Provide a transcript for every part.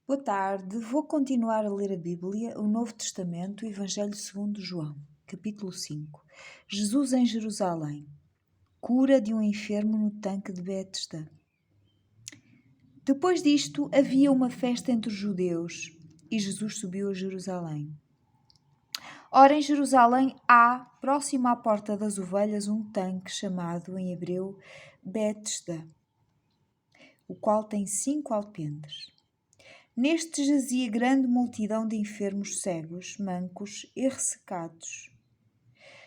Boa tarde, vou continuar a ler a Bíblia, o Novo Testamento, o Evangelho segundo João, capítulo 5. Jesus em Jerusalém. Cura de um enfermo no tanque de Betesda. Depois disto, havia uma festa entre os judeus e Jesus subiu a Jerusalém. Ora, em Jerusalém há, próximo à Porta das Ovelhas, um tanque chamado em hebreu Betesda, o qual tem 5 alpendres. Neste jazia grande multidão de enfermos cegos, mancos e ressecados,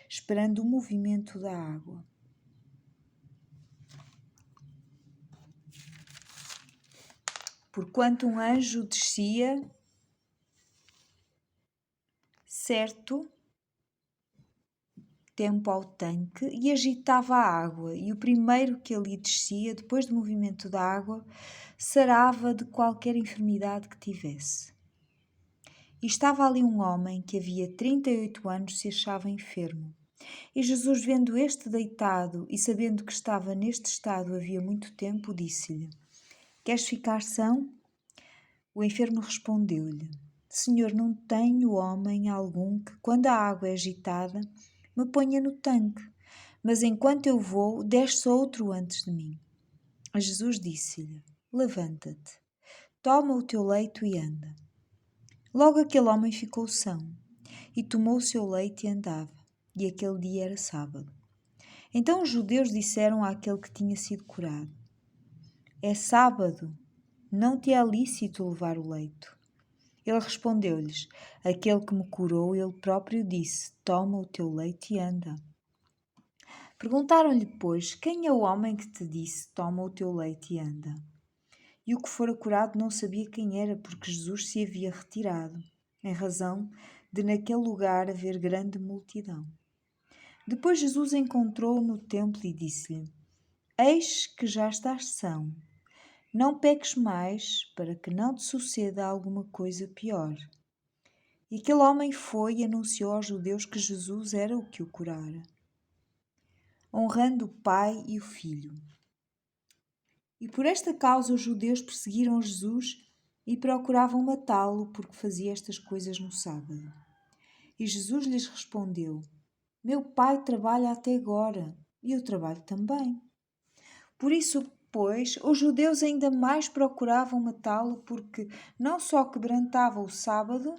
esperando o movimento da água. Porquanto um anjo descia, certo tempo ao tanque e agitava a água, e o primeiro que ali descia, depois do movimento da água, sarava de qualquer enfermidade que tivesse. E estava ali um homem que havia 38 anos se achava enfermo. E Jesus, vendo este deitado e sabendo que estava neste estado havia muito tempo, disse-lhe: Queres ficar são? O enfermo respondeu-lhe: Senhor, não tenho homem algum que, quando a água é agitada, me ponha no tanque, mas enquanto eu vou, desce outro antes de mim. Jesus disse-lhe: Levanta-te, toma o teu leito e anda. Logo aquele homem ficou são, e tomou o seu leito e andava, e aquele dia era sábado. Então os judeus disseram àquele que tinha sido curado: É sábado, não te é lícito levar o leito. Ele respondeu-lhes: Aquele que me curou, ele próprio disse: Toma o teu leito e anda. Perguntaram-lhe, pois, quem é o homem que te disse: Toma o teu leito e anda? E o que fora curado não sabia quem era, porque Jesus se havia retirado, em razão de naquele lugar haver grande multidão. Depois Jesus encontrou-o no templo e disse-lhe: Eis que já estás são. Não peques mais, para que não te suceda alguma coisa pior. E aquele homem foi e anunciou aos judeus que Jesus era o que o curara, honrando o Pai e o Filho. E por esta causa os judeus perseguiram Jesus e procuravam matá-lo, porque fazia estas coisas no sábado. E Jesus lhes respondeu: Meu Pai trabalha até agora, e eu trabalho também. Por isso, pois, os judeus ainda mais procuravam matá-lo, porque não só quebrantava o sábado,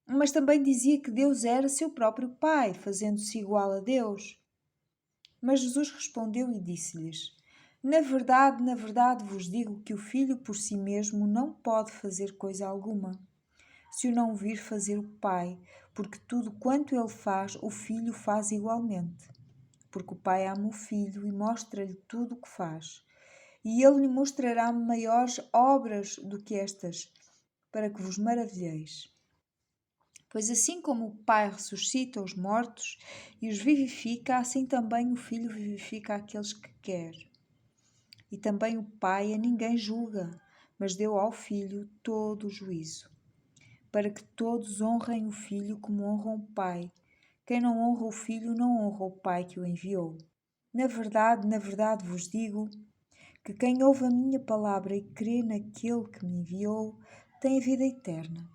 mas também dizia que Deus era seu próprio Pai, fazendo-se igual a Deus. Mas Jesus respondeu e disse-lhes: na verdade vos digo que o Filho por si mesmo não pode fazer coisa alguma, se o não vir fazer o Pai, porque tudo quanto ele faz, o Filho faz igualmente. Porque o Pai ama o Filho e mostra-lhe tudo o que faz. E ele lhe mostrará maiores obras do que estas, para que vos maravilheis. Pois assim como o Pai ressuscita os mortos e os vivifica, assim também o Filho vivifica aqueles que quer. E também o Pai a ninguém julga, mas deu ao Filho todo o juízo, para que todos honrem o Filho como honram o Pai. Quem não honra o Filho não honra o Pai que o enviou. Na verdade vos digo que quem ouve a minha palavra e crê naquele que me enviou tem a vida eterna.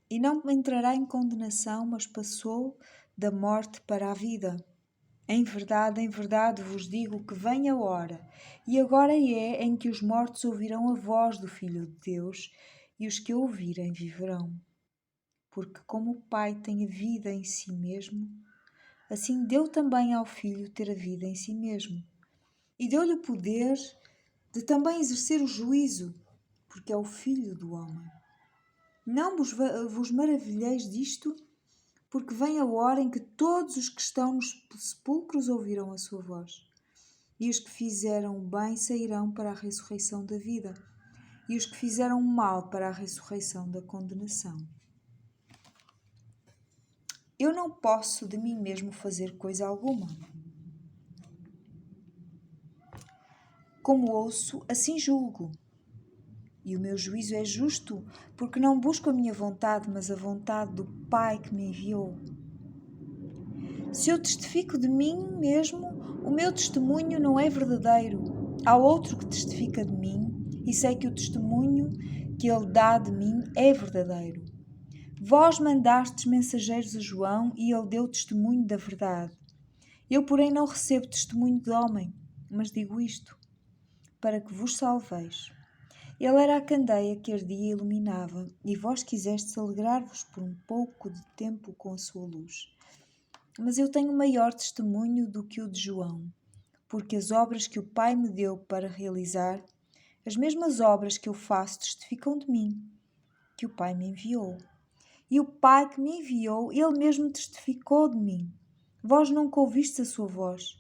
E não entrará em condenação, mas passou da morte para a vida. Em verdade vos digo que vem a hora, e agora é, em que os mortos ouvirão a voz do Filho de Deus, e os que a ouvirem viverão. Porque como o Pai tem a vida em si mesmo, assim deu também ao Filho ter a vida em si mesmo. E deu-lhe o poder de também exercer o juízo, porque é o Filho do homem. Não vos maravilheis disto, porque vem a hora em que todos os que estão nos sepulcros ouvirão a sua voz. E os que fizeram bem sairão para a ressurreição da vida, e os que fizeram mal para a ressurreição da condenação. Eu não posso de mim mesmo fazer coisa alguma. Como ouço, assim julgo. E o meu juízo é justo, porque não busco a minha vontade, mas a vontade do Pai que me enviou. Se eu testifico de mim mesmo, o meu testemunho não é verdadeiro. Há outro que testifica de mim, e sei que o testemunho que ele dá de mim é verdadeiro. Vós mandastes mensageiros a João e ele deu testemunho da verdade. Eu, porém, não recebo testemunho de homem, mas digo isto, para que vos salveis. Ele era a candeia que ardia e iluminava, e vós quisestes alegrar-vos por um pouco de tempo com a sua luz. Mas eu tenho maior testemunho do que o de João, porque as obras que o Pai me deu para realizar, as mesmas obras que eu faço testificam de mim, que o Pai me enviou. E o Pai que me enviou, ele mesmo testificou de mim. Vós nunca ouvistes a sua voz,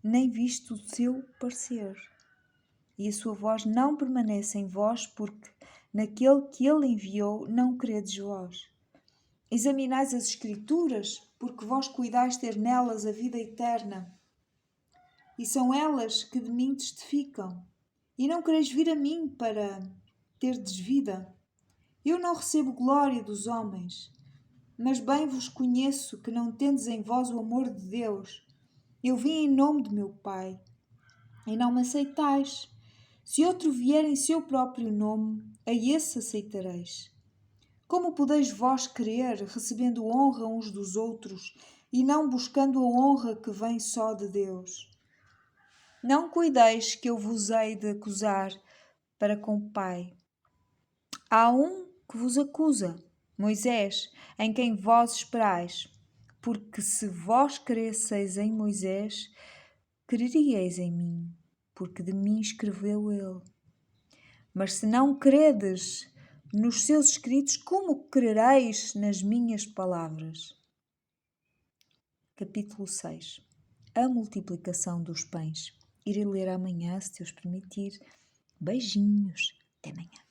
nem viste o seu parecer. E a sua voz não permanece em vós, porque naquele que ele enviou não credes vós. Examinais as Escrituras, porque vós cuidais ter nelas a vida eterna. E são elas que de mim testificam. E não quereis vir a mim para terdes vida. Eu não recebo glória dos homens, mas bem vos conheço que não tendes em vós o amor de Deus. Eu vim em nome de meu Pai, e não me aceitais. Se outro vier em seu próprio nome, a esse aceitareis. Como podeis vós crer, recebendo honra uns dos outros, e não buscando a honra que vem só de Deus? Não cuideis que eu vos hei de acusar para com o Pai. Há um que vos acusa, Moisés, em quem vós esperais. Porque se vós cresseis em Moisés, creríeis em mim, porque de mim escreveu ele. Mas se não credes nos seus escritos, como crereis nas minhas palavras? Capítulo 6. A multiplicação dos pães. Irei ler amanhã, se Deus permitir. Beijinhos. Até amanhã.